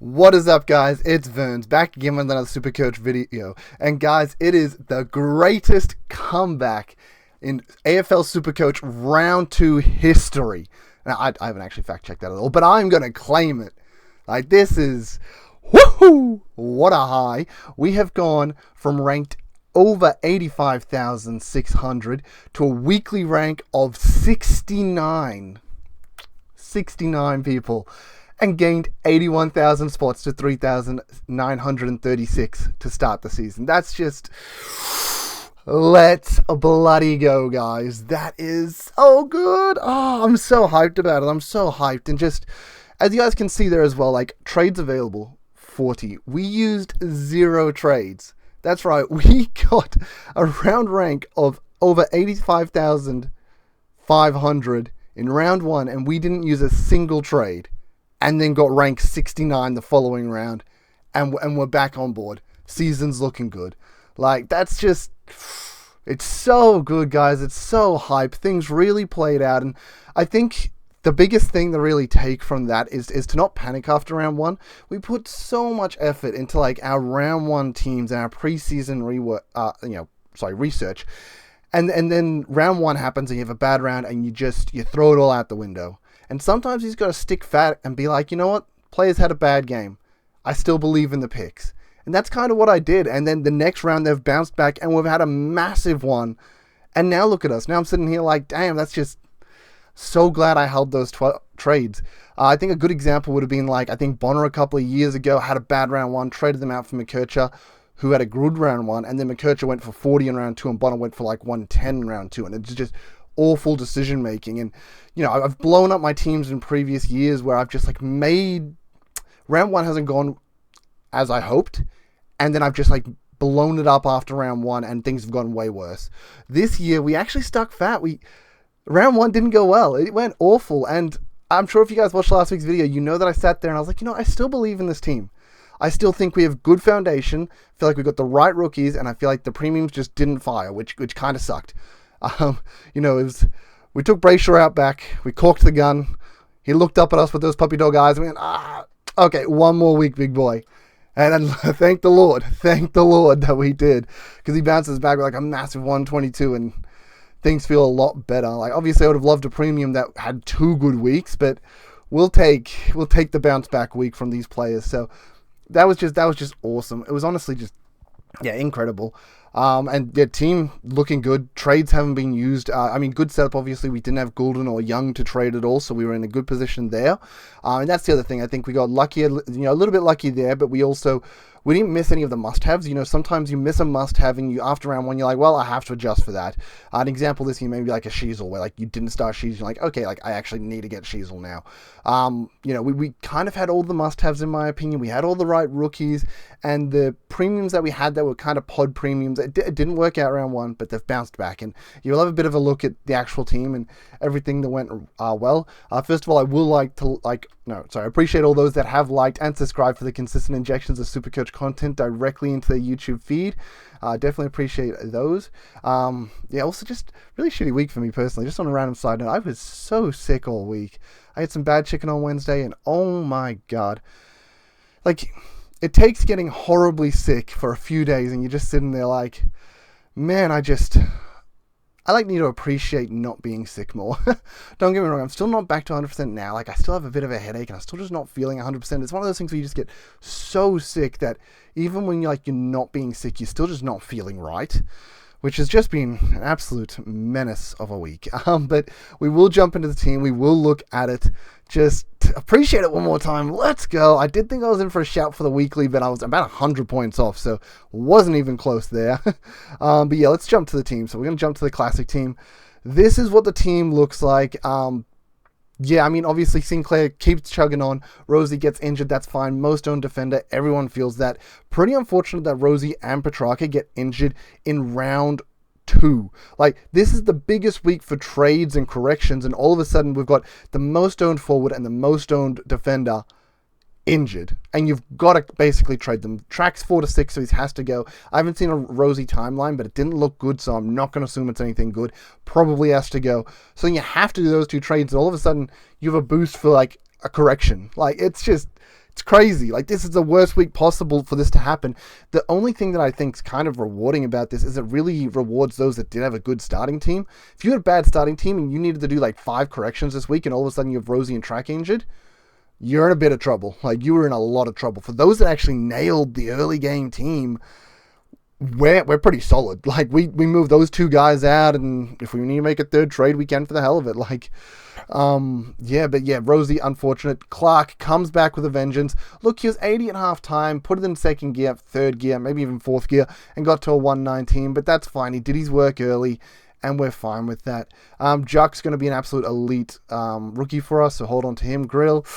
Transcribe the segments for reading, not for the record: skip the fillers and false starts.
What is up, guys? It's Verns back again with another Supercoach video. And guys, it is the greatest comeback in AFL Supercoach Round 2 history. Now, I haven't actually fact-checked that at all, but I'm going to claim it. Like, this is, woohoo! What a high. We have gone from ranked over 85,600 to a weekly rank of 69. 69 people. And gained 81,000 spots to 3,936 to start the season. That's just... Let's bloody go, guys. That is so good. Oh, I'm so hyped about it. I'm so hyped. And just, as you guys can see there as well, like, trades available, 40. We used 0 trades. That's right. We got a round rank of over 85,500 in round 1, and we didn't use a single trade. And then got ranked 69 the following round. And we're back on board. Season's looking good. Like, that's just... It's so good, guys. It's so hype. Things really played out. And I think the biggest thing to really take from that is to not panic after round 1. We put so much effort into, like, our round 1 teams and our preseason research. And then round 1 happens and you have a bad round and you throw it all out the window. And sometimes he's got to stick fat and be like, you know what? Players had a bad game. I still believe in the picks. And that's kind of what I did. And then the next round, they've bounced back and we've had a massive one. And now look at us. Now I'm sitting here like, damn, that's just so glad I held those trades. I think a good example would have been like, I think Bonner a couple of years ago had a bad round 1, traded them out for McKercher, who had a good round 1. And then McKercher went for 40 in round 2 and Bonner went for like 110 in round 2. And it's just awful decision making. And you know, I've blown up my teams in previous years where I've just like made round 1 hasn't gone as I hoped, and then I've just like blown it up after round 1 and things have gone way worse. This year we actually stuck fat. Round 1 didn't go well. It went awful. And I'm sure if you guys watched last week's video, you know that I sat there and I was like, you know, I still believe in this team. I still think we have good foundation. I feel like we got the right rookies, and I feel like the premiums just didn't fire, which kind of sucked. We took Brayshaw out back. We corked the gun. He looked up at us with those puppy dog eyes and we went, okay, one more week, big boy. And then thank the Lord that we did, because he bounces back with like a massive 122 and things feel a lot better. Like, obviously I would have loved a premium that had 2 good weeks, but we'll take the bounce back week from these players. So that was just awesome. It was honestly just, yeah, incredible. And the team looking good. Trades haven't been used. Good setup. Obviously, we didn't have Goulden or Young to trade at all, so we were in a good position there. And that's the other thing. I think we got lucky, a little bit lucky there, but we didn't miss any of the must-haves. You know, sometimes you miss a must-have and after round 1, you're like, well, I have to adjust for that. An example this year may be like a Sheasel, where like you didn't start Sheasel, you're like, okay, like I actually need to get Sheasel now. We kind of had all the must-haves in my opinion. We had all the right rookies, and the premiums that we had that were kind of pod premiums, it didn't work out round 1, but they've bounced back. And you'll have a bit of a look at the actual team and everything that went well. First of all, I will appreciate all those that have liked and subscribed for the consistent injections of Supercoach content directly into their YouTube feed. Definitely appreciate those. Also just really shitty week for me personally. Just on a random side note, I was so sick all week. I had some bad chicken on Wednesday, and oh my god. Like, it takes getting horribly sick for a few days, and you're just sitting there like, man, I need to appreciate not being sick more. Don't get me wrong, I'm still not back to 100% now. Like, I still have a bit of a headache, and I'm still just not feeling 100%. It's one of those things where you just get so sick that even when you're not being sick, you're still just not feeling right, which has just been an absolute menace of a week. But we will jump into the team. We will look at it. Just appreciate it one more time. Let's go. I did think I was in for a shout for the weekly, but I was about 100 points off, so wasn't even close there. But yeah, let's jump to the team. So we're going to jump to the classic team. This is what the team looks like. Obviously Sinclair keeps chugging on. Rosie gets injured. That's fine. Most owned defender. Everyone feels that. Pretty unfortunate that Rosie and Petrarca get injured in round 2. Like, this is the biggest week for trades and corrections, and all of a sudden we've got the most owned forward and the most owned defender injured, and you've got to basically trade them. Track's 4 to 6, so he has to go. I haven't seen a Rosie timeline, but it didn't look good, so I'm not going to assume it's anything good. Probably has to go. So you have to do those 2 trades, and all of a sudden you have a boost for like a correction. Like, it's just It's crazy. Like, this is the worst week possible for this to happen. The only thing that I think is kind of rewarding about this is it really rewards those that did have a good starting team. If you had a bad starting team and you needed to do like 5 corrections this week and all of a sudden you have Rosie and Track injured, you're in a bit of trouble. Like, you were in a lot of trouble. For those that actually nailed the early game team, we're pretty solid. Like, we move those 2 guys out, and if we need to make a 3rd trade, we can for the hell of it. Like, Rosie, unfortunate. Clark comes back with a vengeance. Look, he was 80 at halftime, put it in 2nd gear, 3rd gear, maybe even 4th gear, and got to a 119, but that's fine. He did his work early, and we're fine with that. Juck's going to be an absolute elite rookie for us, so hold on to him. Grill,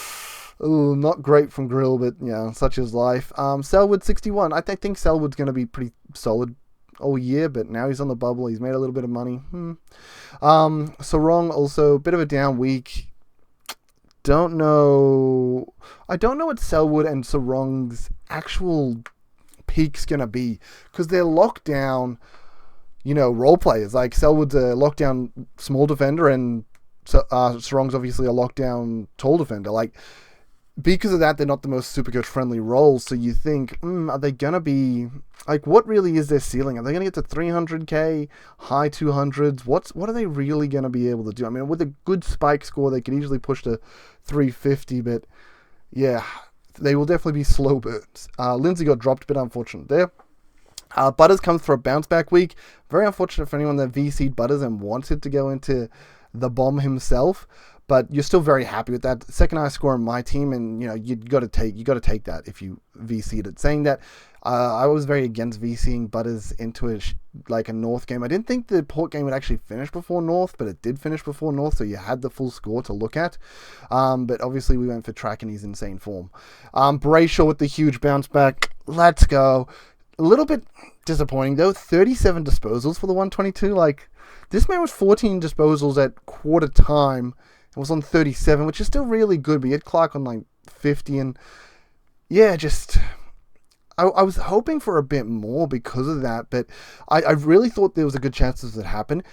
ooh, not great from Grill, but, such is life. Selwood, 61. I think Selwood's going to be pretty solid all year, but now he's on the bubble. He's made a little bit of money. Sarong, also a bit of a down week. I don't know what Selwood and Sarong's actual peak's going to be, because they're lockdown, role players. Like, Selwood's a lockdown small defender, and Sarong's obviously a lockdown tall defender. Like, because of that, they're not the most Supercoach friendly roles. So you think, are they going to be, like, what really is their ceiling? Are they going to get to 300k, high 200s? What are they really going to be able to do? I mean, with a good spike score, they could easily push to 350, but yeah, they will definitely be slow burns. Lindsay got dropped, a bit unfortunate there. Butters comes for a bounce back week. Very unfortunate for anyone that VC'd Butters and wanted to go into the bomb himself, but you're still very happy with that. Second highest score on my team, and you got to take that if you VC'd it. Saying that, I was very against VCing Butters into a North game. I didn't think the Port game would actually finish before North, but it did finish before North, so you had the full score to look at. But obviously we went for Track and he's insane form. Brayshaw with the huge bounce back. Let's go. A little bit disappointing though. 37 disposals for the 122. Like, this man was 14 disposals at quarter time. It was on 37, which is still really good, but you had Clark on like 50, and yeah, I was hoping for a bit more because of that, but I really thought there was a good chance this would happen.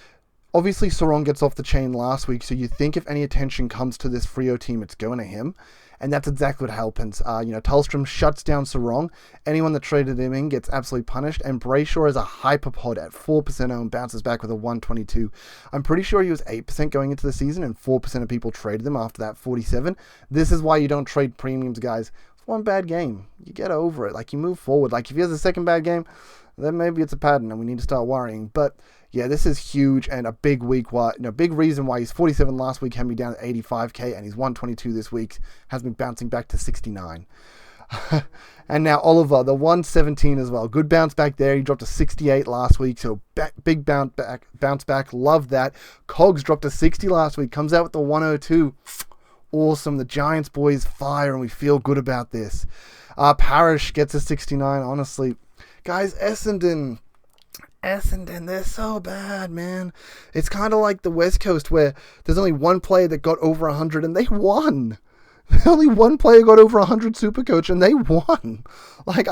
Obviously, Sarong gets off the chain last week, so you think if any attention comes to this Frio team, it's going to him. And that's exactly what happens. Tellstrom shuts down Sarong. Anyone that traded him in gets absolutely punished. And Brayshaw is a hyperpod at 4% owned, bounces back with a 122. I'm pretty sure he was 8% going into the season, and 4% of people traded him after that 47. This is why you don't trade premiums, guys. It's one bad game. You get over it. Like, you move forward. Like, if he has a second bad game, then maybe it's a pattern and we need to start worrying. But yeah, this is huge and a big week. Big reason why he's 47 last week, had me down at 85k, and he's 122 this week, has been bouncing back to 69. And now Oliver, the 117 as well. Good bounce back there. He dropped to 68 last week, so big bounce back. Love that. Cogs dropped to 60 last week, comes out with the 102. Awesome. The Giants boys fire, and we feel good about this. Parrish gets a 69. Honestly, guys, Essendon, they're so bad, man. It's kind of like the West Coast, where there's only one player that got over 100 and they won. Only one player got over 100 Supercoach and they won. Like,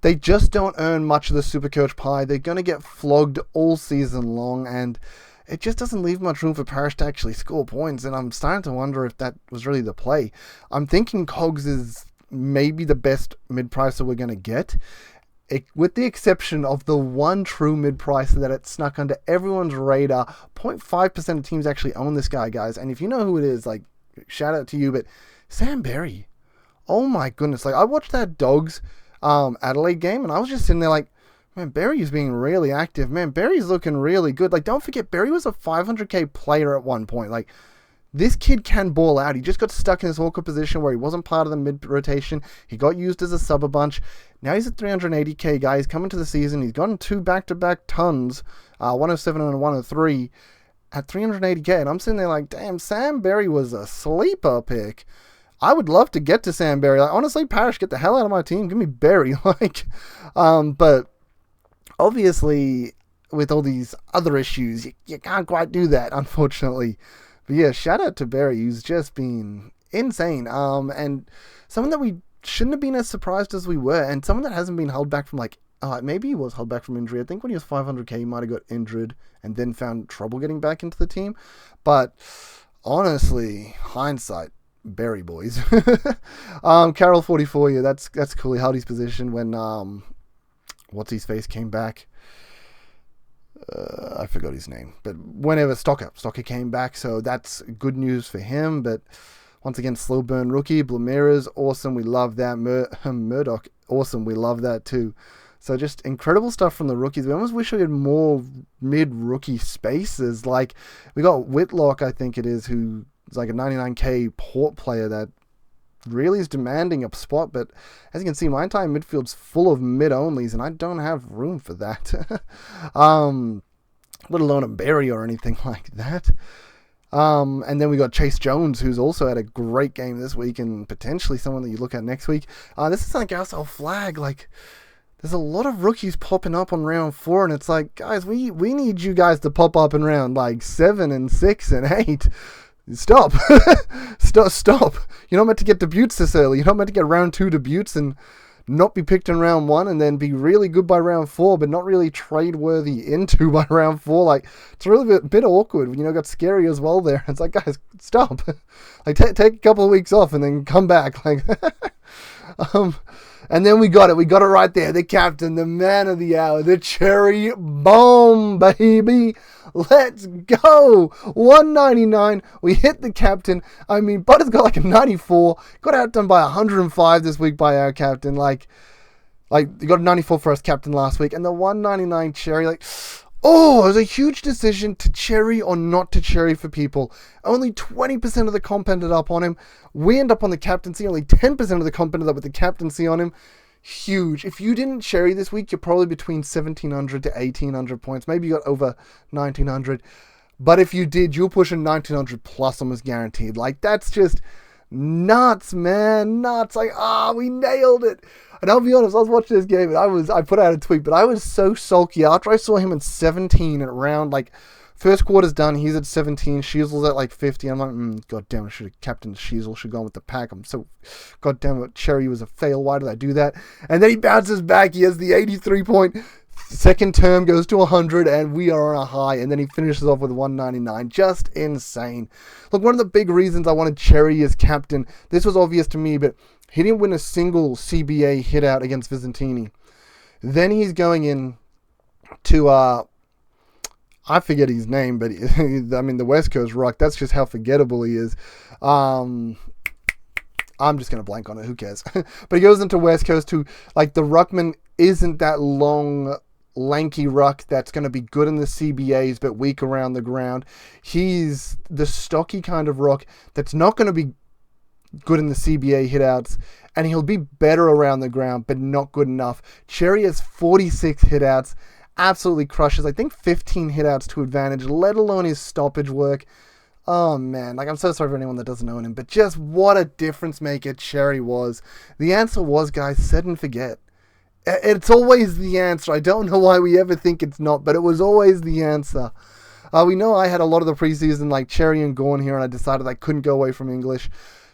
they just don't earn much of the Supercoach pie. They're going to get flogged all season long, and it just doesn't leave much room for Parrish to actually score points, and I'm starting to wonder if that was really the play. I'm thinking Cogs is maybe the best mid-pricer we're going to get, with the exception of the one true mid-pricer that it snuck under everyone's radar. 0.5% of teams actually own this guy, guys, and if you know who it is, like, shout out to you, but Sam Berry. Oh my goodness. Like, I watched that Dogs Adelaide game, and I was just sitting there like, man, Berry's being really active. Man, Berry's looking really good. Like, don't forget, Berry was a 500k player at one point. Like, this kid can ball out. He just got stuck in this awkward position where he wasn't part of the mid-rotation. He got used as a sub a bunch. Now he's a 380k guy. He's coming to the season. He's gotten 2 back-to-back tons, 107 and 103 at 380k. And I'm sitting there like, damn, Sam Berry was a sleeper pick. I would love to get to Sam Berry. Like, honestly, Parrish, get the hell out of my team. Give me Berry. But obviously, with all these other issues, you can't quite do that, unfortunately. But yeah, shout out to Berry, who's just been insane. And someone that we shouldn't have been as surprised as we were, and someone that hasn't been held back from, like, maybe he was held back from injury. I think when he was 500k, he might have got injured and then found trouble getting back into the team. But honestly, hindsight, Berry boys. Carroll 44. Yeah, that's cool. He held his position when what's his face came back. I forgot his name, but whenever Stocker came back, so that's good news for him. But once again, slow burn rookie. Blamira's awesome. We love that. Murdoch, awesome. We love that too. So just incredible stuff from the rookies. We almost wish we had more mid-rookie spaces. Like, we got Whitlock, I think it is, who's like a 99k Port player that really is demanding a spot. But as you can see, my entire midfield's full of mid-onlys, and I don't have room for that. Let alone a Berry or anything like that. And then we got Chase Jones, who's also had a great game this week, and potentially someone that you look at next week. This is like our flag, like... There's a lot of rookies popping up on round 4, and it's like, guys, we need you guys to pop up in round like 7 and 6 and 8. Stop. Stop. You're not meant to get debuts this early. You're not meant to get round 2 debuts and not be picked in round 1 and then be really good by round 4, but not really trade worthy into by round 4. Like, it's really a bit awkward. Got Xerri as well there. It's like, guys, stop. Like, take a couple of weeks off and then come back. Like, and then we got it. We got it right there. The captain, the man of the hour, the cherry bomb, baby. Let's go. 199. We hit the captain. I mean, Butter's got like a 94. Got outdone by 105 this week by our captain. Like you got a 94 for us captain last week. And the 199 cherry, like... Oh, it was a huge decision to cherry or not to cherry for people. Only 20% of the comp ended up on him. We end up on the captaincy. Only 10% of the comp ended up with the captaincy on him. Huge. If you didn't cherry this week, you're probably between 1,700 to 1,800 points. Maybe you got over 1,900. But if you did, you're pushing 1,900 plus almost guaranteed. Like, that's just nuts, man. Nuts. Like, we nailed it. And I'll be honest, I was watching this game and I put out a tweet, but I was so sulky after I saw him at 17 at round, like, first quarter's done, he's at 17, Sheasel's at like 50. I'm like, god damn, I should have captained Sheasel, should have gone with the pack. I'm so, god damn it, Cherry was a fail, why did I do that? And then he bounces back, he has the 83 point, second term goes to 100, and we are on a high, and then he finishes off with 199. Just insane. Look, one of the big reasons I wanted Cherry as captain, this was obvious to me, but he didn't win a single CBA hit out against Vicentini. Then he's going in to, I forget his name, but I mean, the West Coast Ruck, that's just how forgettable he is. I'm just going to blank on it, who cares? But he goes into West Coast to, like, the Ruckman isn't that long, lanky ruck that's going to be good in the CBAs but weak around the ground. He's the stocky kind of ruck that's not going to be good in the CBA hitouts, and he'll be better around the ground, but not good enough. Cherry has 46 hitouts, absolutely crushes, I think 15 hitouts to advantage, let alone his stoppage work. Oh man, like, I'm so sorry for anyone that doesn't own him, but just what a difference maker Cherry was. The answer was, guys, set and forget. It's always the answer. I don't know why we ever think it's not, but it was always the answer. We know I had a lot of the preseason, like Cherry and Gorn here, and I decided I couldn't go away from English.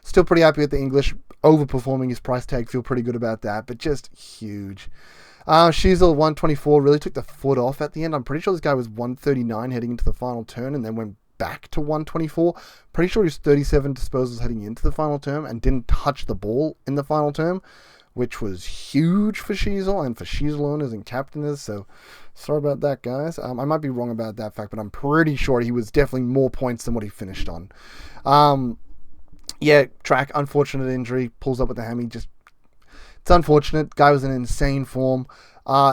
Still pretty happy with the English, overperforming his price tag, feel pretty good about that, but just huge. Sheasel 124 really took the foot off at the end. I'm pretty sure this guy was 139 heading into the final turn and then went back to 124. Pretty sure he was 37 disposals heading into the final term and didn't touch the ball in the final term, which was huge for Sheasel and for Sheasel owners and captainers, so sorry about that, guys. I might be wrong about that fact, but I'm pretty sure he was definitely more points than what he finished on. Yeah, track, unfortunate injury, pulls up with the hammy, just, it's unfortunate. Guy was in insane form.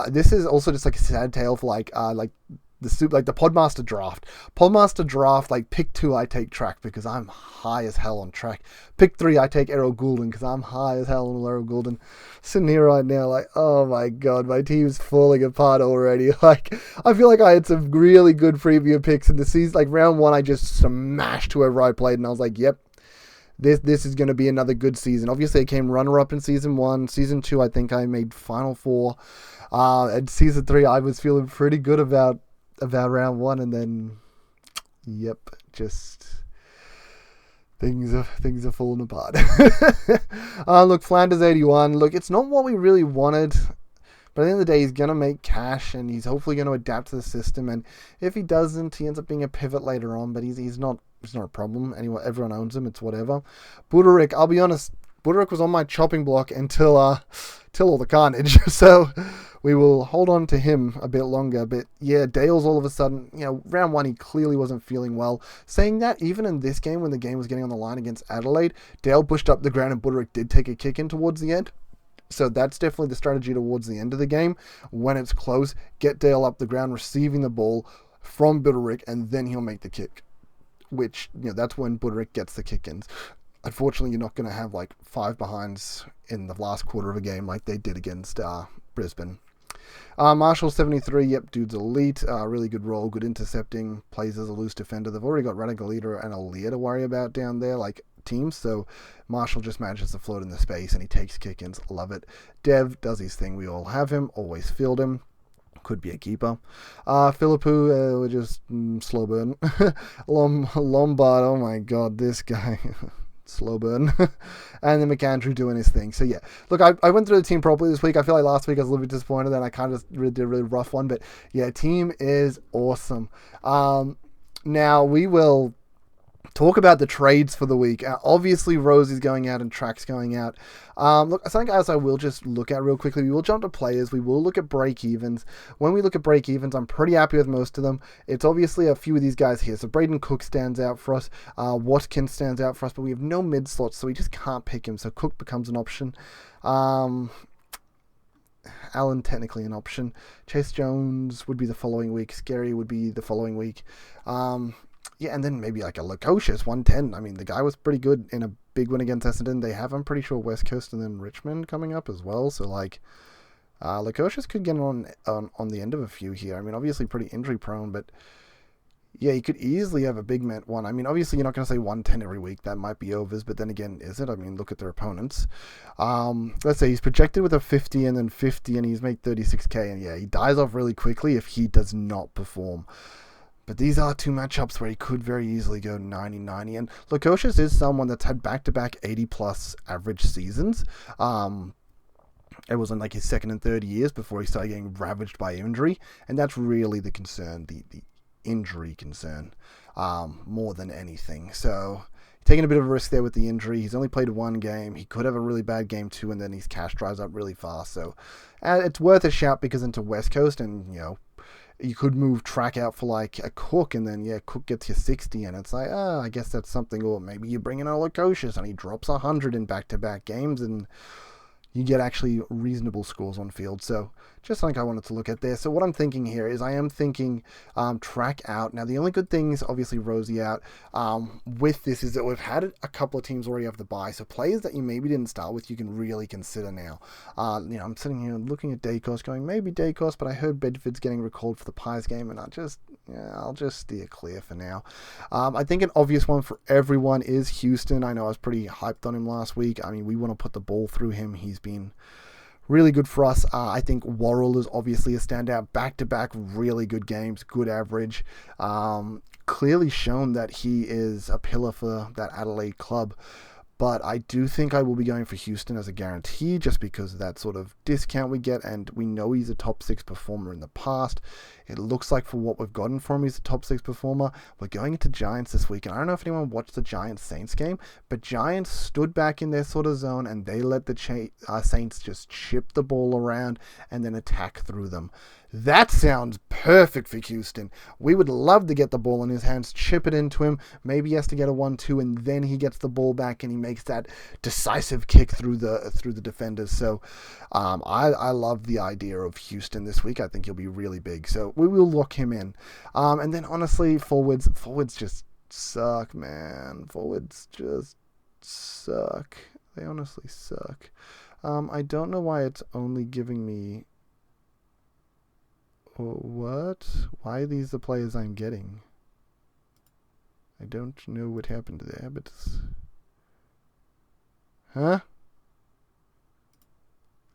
This is also just like a sad tale for like the Podmaster draft. Podmaster draft, like pick 2, I take track because I'm high as hell on track. Pick 3, I take Errol Goulden because I'm high as hell on Errol Goulden. Sitting here right now, like, oh my god, my team's falling apart already. Like, I feel like I had some really good preview picks in the season. Like round 1, I just smashed whoever I played, and I was like, yep. This is going to be another good season. Obviously, I came runner-up in Season 1. Season 2, I think I made Final 4. And Season 3, I was feeling pretty good about round 1. And then, yep, just things are falling apart. Look, Flanders 81. Look, it's not what we really wanted. But at the end of the day, he's going to make cash, and he's hopefully going to adapt to the system. And if he doesn't, he ends up being a pivot later on. But he's not It's not a problem. Everyone owns him. It's whatever. Budarick, I'll be honest, Budarick was on my chopping block until all the carnage. So we will hold on to him a bit longer. But yeah, Dale's all of a sudden, round one, he clearly wasn't feeling well. Saying that, even in this game, when the game was getting on the line against Adelaide, Dale pushed up the ground and Budarick did take a kick in towards the end. So that's definitely the strategy towards the end of the game. When it's close, get Dale up the ground, receiving the ball from Budarick, and then he'll make the kick. Which, that's when Budarick gets the kick-ins. Unfortunately, you're not going to have like 5 behinds in the last quarter of a game like they did against Brisbane. Marshall 73, yep, dude's elite. Really good role, good intercepting, plays as a loose defender. They've already got Radigalita and Aaliyah to worry about down there, like teams. So Marshall just manages to float in the space and he takes kick-ins. Love it. Dev does his thing. We all have him. Always field him. Could be a keeper. Philippou, we're just slow burn. Lombard, oh my god, this guy. Slow burn. And then McAndrew doing his thing. So yeah, look, I went through the team properly this week. I feel like last week I was a little bit disappointed and I kind of did a really rough one. But yeah, team is awesome. Now we will talk about the trades for the week. Obviously, Rosie's going out and Track's going out. Look, something else I will just look at real quickly. We will jump to players. We will look at break-evens. When we look at break-evens, I'm pretty happy with most of them. It's obviously a few of these guys here. So Braden Cook stands out for us. Watkins stands out for us, but we have no mid-slots, so we just can't pick him. So Cook becomes an option. Allen, technically an option. Chase Jones would be the following week. Xerri would be the following week. Yeah, and then maybe like a Lukosius, 110. I mean, the guy was pretty good in a big win against Essendon. They have, I'm pretty sure, West Coast and then Richmond coming up as well. So, like, Lukosius could get on the end of a few here. I mean, obviously pretty injury-prone, but yeah, he could easily have a big ment one. I mean, obviously you're not going to say 110 every week. That might be overs, but then again, is it? I mean, look at their opponents. Let's say he's projected with a 50 and then 50, and he's made 36K, and yeah, he dies off really quickly if he does not perform. But these are two matchups where he could very easily go 90-90. And Lukosius is someone that's had back-to-back 80-plus average seasons. It was in like his second and third years before he started getting ravaged by injury. And that's really the concern, the injury concern, more than anything. So taking a bit of a risk there with the injury. He's only played one game. He could have a really bad game too, and then his cash dries up really fast. So it's worth a shout because into West Coast and, you could move Track out for like a Cook, and then Cook gets you 60, and it's like, I guess that's something. Or maybe you bring in a Lukosius and he drops 100 in back-to-back games, and you get actually reasonable scores on field. So just something I wanted to look at there. So what I'm thinking here is I am thinking Track out. Now, the only good thing is obviously Rosie out. With this is that we've had a couple of teams already have the bye. So players that you maybe didn't start with, you can really consider now. I'm sitting here looking at Dacos going, maybe Dacos, but I heard Bedford's getting recalled for the Pies game, and I'll just steer clear for now. I think an obvious one for everyone is Houston. I know I was pretty hyped on him last week. I mean, we want to put the ball through him. He's been really good for us. I think Worrell is obviously a standout. Back-to-back really good games, good average. Clearly shown that he is a pillar for that Adelaide club. But I do think I will be going for Houston as a guarantee just because of that sort of discount we get, and we know he's a top 6 performer in the past. It looks like for what we've gotten from him, he's a top 6 performer. We're going into Giants this week, and I don't know if anyone watched the Giants-Saints game, but Giants stood back in their sort of zone, and they let the Saints just chip the ball around and then attack through them. That sounds perfect for Houston. We would love to get the ball in his hands, chip it into him. Maybe he has to get a 1-2, and then he gets the ball back and he makes that decisive kick through the defenders. So I love the idea of Houston this week. I think he'll be really big. So we will lock him in. And then honestly, forwards just suck, man. Forwards just suck. They honestly suck. I don't know why it's only giving me... What? Why are these the players I'm getting? I don't know what happened there, but... Huh?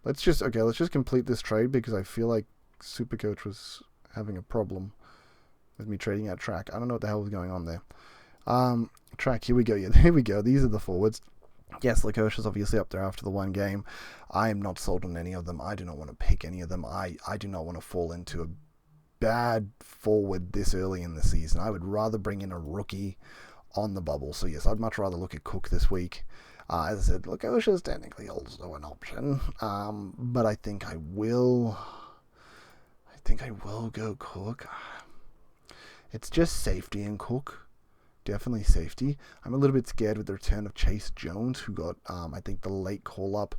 Let's just complete this trade because I feel like Supercoach was having a problem with me trading out Track. I don't know what the hell was going on there. Track, here we go. Yeah, there we go. These are the forwards. Yes, Lukosius is obviously up there after the one game. I am not sold on any of them. I do not want to pick any of them. I do not want to fall into a bad forward this early in the season. I would rather bring in a rookie on the bubble. So yes, I'd much rather look at Cook this week. As I said, Lukosha is technically also an option, but I think I will go Cook. It's just safety in Cook. Definitely safety. I'm a little bit scared with the return of Chase Jones, who got, I think, the late call-up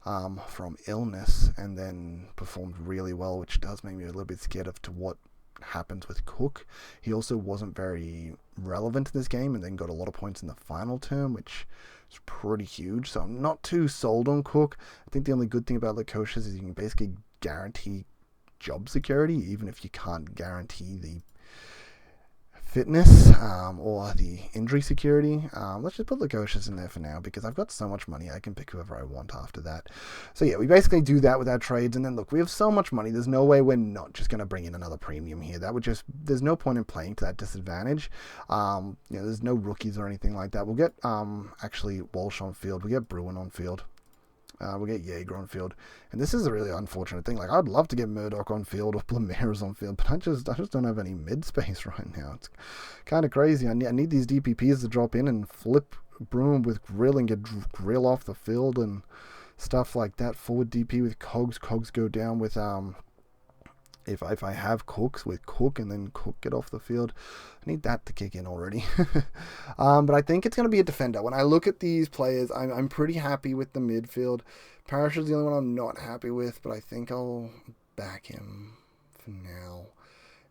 from illness and then performed really well, which does make me a little bit scared of to what happens with Cook. He also wasn't very relevant in this game and then got a lot of points in the final term, which is pretty huge. So I'm not too sold on Cook. I think the only good thing about Lukosha is you can basically guarantee job security, even if you can't guarantee the fitness or the injury security. Let's just put Lukosha's in there for now because I've got so much money I can pick whoever I want after that. So yeah, we basically do that with our trades, and then look, we have so much money, there's no way we're not just going to bring in another premium here. That would just, there's no point in playing to that disadvantage. There's no rookies or anything like that. We'll get actually Walsh on field, we'll get Bruin on field. We'll get Jaeger on field. And this is a really unfortunate thing. Like, I'd love to get Murdoch on field or Blameras on field, but I just don't have any mid space right now. It's kind of crazy. I need these DPPs to drop in and flip Bruin with Grill and get Grill off the field and stuff like that. Forward DP with Cogs. Cogs go down with if I have Cooks with Cook and then Cook get off the field. I need that to kick in already. But I think it's going to be a defender. When I look at these players, I'm pretty happy with the midfield. Parrish is the only one I'm not happy with, but I think I'll back him for now.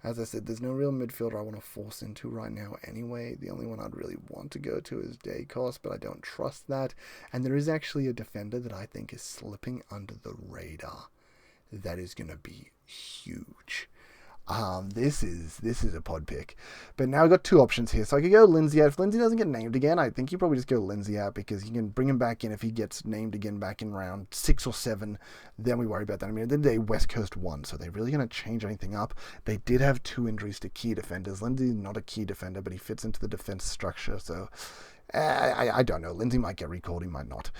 As I said, there's no real midfielder I want to force into right now anyway. The only one I'd really want to go to is Dacos, but I don't trust that. And there is actually a defender that I think is slipping under the radar. That is going to be huge. This is a pod pick. But now I've got two options here. So I could go Lindsay out. If Lindsay doesn't get named again, I think you probably just go Lindsay out because you can bring him back in if he gets named again back in round 6 or 7. Then we worry about that. I mean, at the end of the day, West Coast won, so they're really going to change anything up. They did have 2 injuries to key defenders. Lindsay's not a key defender, but he fits into the defense structure. So I don't know. Lindsay might get recalled. He might not.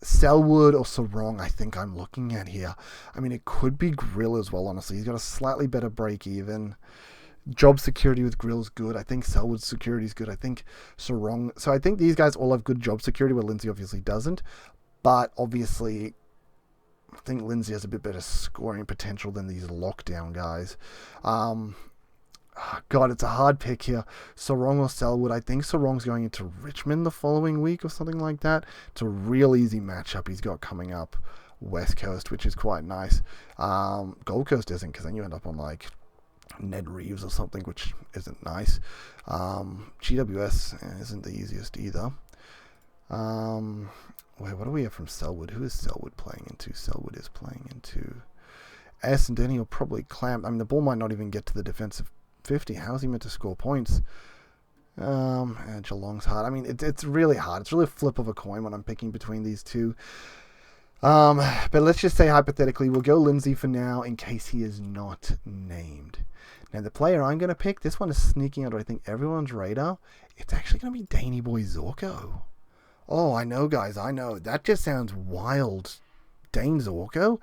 Selwood or Sarong, I think I'm looking at here. I mean, it could be Grill as well, honestly. He's got a slightly better break even. Job security with Grill's good. I think Selwood's security is good. I think Sarong. So I think these guys all have good job security, where Lindsay obviously doesn't. But obviously, I think Lindsay has a bit better scoring potential than these lockdown guys. God, it's a hard pick here. Sarong or Selwood. I think Sarong's going into Richmond the following week or something like that. It's a real easy matchup he's got coming up. West Coast, which is quite nice. Gold Coast isn't, because then you end up on like Ned Reeves or something, which isn't nice. GWS isn't the easiest either. Wait, what do we have from Selwood? Who is Selwood playing into? Selwood is playing into S, and Denny will probably clamp. I mean, the ball might not even get to the defensive 50. How is he meant to score points? And Geelong's hard. I mean, it's really hard. It's really a flip of a coin when I'm picking between these two. But let's just say hypothetically, we'll go Lindsay for now in case he is not named. Now, the player I'm going to pick, this one is sneaking under, I think, everyone's radar. It's actually going to be Danny Boy Zorko. Oh, I know, guys. I know. That just sounds wild. Dane Zorko?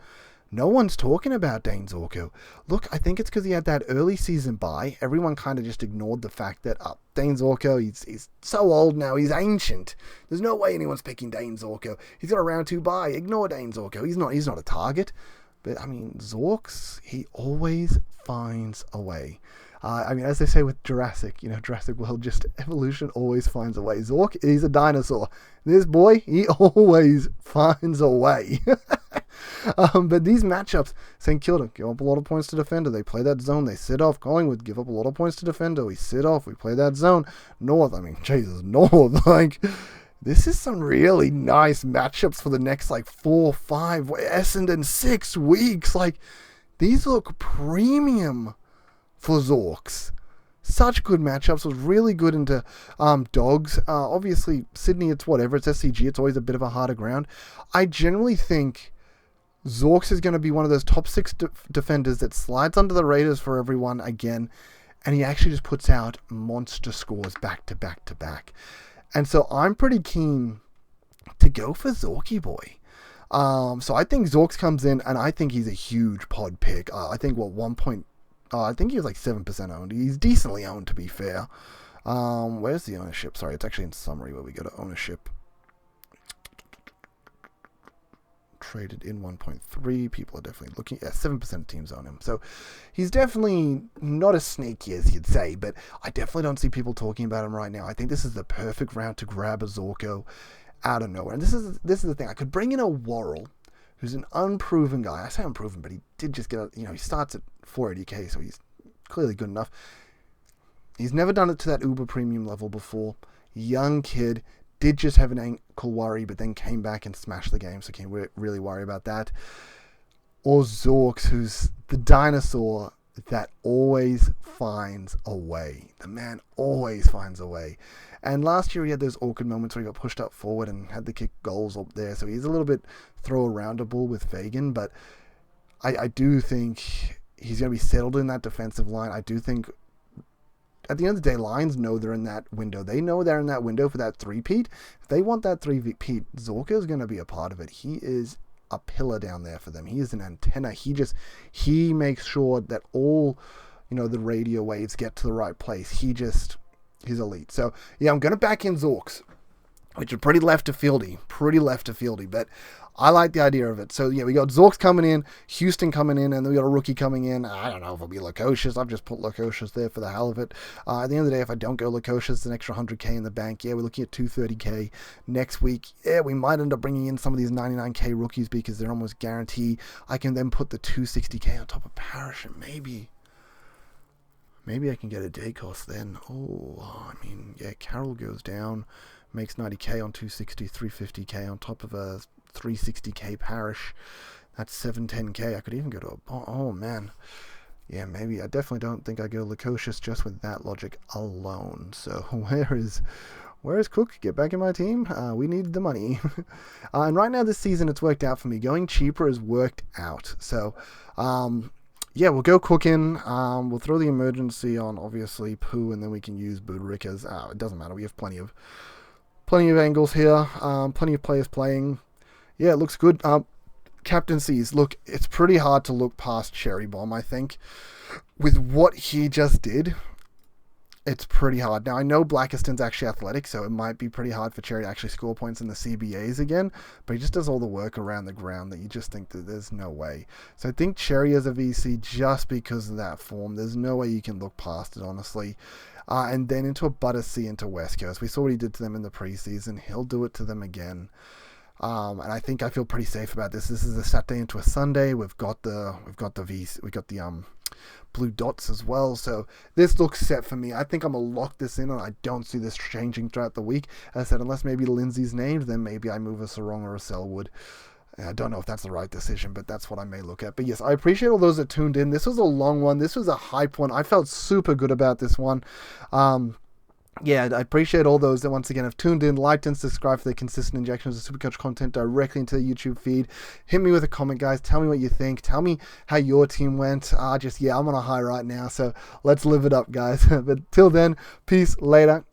No one's talking about Dane Zorko. Look, I think it's because he had that early season bye. Everyone kind of just ignored the fact that Dane Zorko, he's so old now, he's ancient. There's no way anyone's picking Dane Zorko. He's got a round 2 bye. Ignore Dane Zorko. He's not a target. But, I mean, Zorks, he always finds a way. I mean, as they say with Jurassic World, just evolution always finds a way. Zork, he's a dinosaur. This boy, he always finds a way. But these matchups, St. Kilda, give up a lot of points to defender. They play that zone. They sit off. Collingwood, give up a lot of points to defender. We sit off. We play that zone. North, I mean, Jesus, North. Like, this is some really nice matchups for the next, 4, 5, Essendon 6 weeks. Like, these look premium for Zorks. Such good matchups. Was really good into Dogs. Obviously, Sydney, it's whatever. It's SCG. It's always a bit of a harder ground. I generally think Zorks is going to be one of those top 6 defenders that slides under the radars for everyone again, and he actually just puts out monster scores back to back to back. And so I'm pretty keen to go for Zorky Boy. So I think Zorks comes in, and I think he's a huge pod pick. I think I think he was 7% owned. He's decently owned, to be fair. Where's the ownership? Sorry, it's actually in summary where we go to ownership. Traded in 1.3. People are definitely looking. Yeah, 7% of teams own him. So he's definitely not as sneaky as you'd say, but I definitely don't see people talking about him right now. I think this is the perfect round to grab a Zorko out of nowhere. And this is the thing. I could bring in a Worrell, who's an unproven guy. I say unproven, but he did just get, he starts at 480k, so he's clearly good enough. He's never done it to that uber premium level before. Young kid. Did just have an ankle worry, but then came back and smashed the game, so can't really worry about that. Or Zorks, who's the dinosaur that always finds a way. The man always finds a way. And last year he had those awkward moments where he got pushed up forward and had to kick goals up there, so he's a little bit throw-aroundable with Fagan, but I do think he's going to be settled in that defensive line. I do think at the end of the day, Lions know they're in that window. They know they're in that window for that three-peat. If they want that three-peat, Zorko is going to be a part of it. He is a pillar down there for them. He is an antenna. He makes sure that all, the radio waves get to the right place. He's elite. So, yeah, I'm going to back in Zorks, which are pretty left of fieldy, but I like the idea of it. So, yeah, we got Zorks coming in, Houston coming in, and then we got a rookie coming in. I don't know if it'll be Lukosius. I've just put Lukosius there for the hell of it. At the end of the day, if I don't go Lukosius, it's an extra 100k in the bank. Yeah, we're looking at 230k next week. Yeah, we might end up bringing in some of these 99k rookies because they're almost guaranteed. I can then put the 260k on top of Parrish, and maybe I can get a day cost then. Carroll goes down, makes 90k on 260, 350k on top of a 360k Parrish. That's 710k. I could even go to oh man. Yeah, maybe. I definitely don't think I go Lukosius just with that logic alone. So where is Cook? Get back in my team. We need the money. And right now this season it's worked out for me. Going cheaper has worked out. So yeah, we'll go Cook in. We'll throw the emergency on obviously Pooh, and then we can use Buderick as it doesn't matter. We have plenty of angles here. Plenty of players playing. Yeah, it looks good. Captaincies. Look, it's pretty hard to look past Cherry Bomb, I think. With what he just did, it's pretty hard. Now, I know Blackiston's actually athletic, so it might be pretty hard for Cherry to actually score points in the CBAs again, but he just does all the work around the ground that you just think that there's no way. So I think Cherry as a VC, just because of that form, there's no way you can look past it, honestly. And then into a Buttersea into West Coast. We saw what he did to them in the preseason. He'll do it to them again. And I think I feel pretty safe about this. This is a Saturday into a Sunday. We've got the blue dots as well. So this looks set for me. I think I'm gonna lock this in, and I don't see this changing throughout the week. As I said, unless maybe Lindsay's named, then maybe I move a Sarong or a Selwood. I don't know if that's the right decision, but that's what I may look at. But yes, I appreciate all those that tuned in. This was a long one. This was a hype one. I felt super good about this one. Yeah, I appreciate all those that once again have tuned in, liked, and subscribed for the consistent injections of Supercoach content directly into the YouTube feed. Hit me with a comment, guys. Tell me what you think. Tell me how your team went. I'm on a high right now, so let's live it up, guys. But till then, peace, later.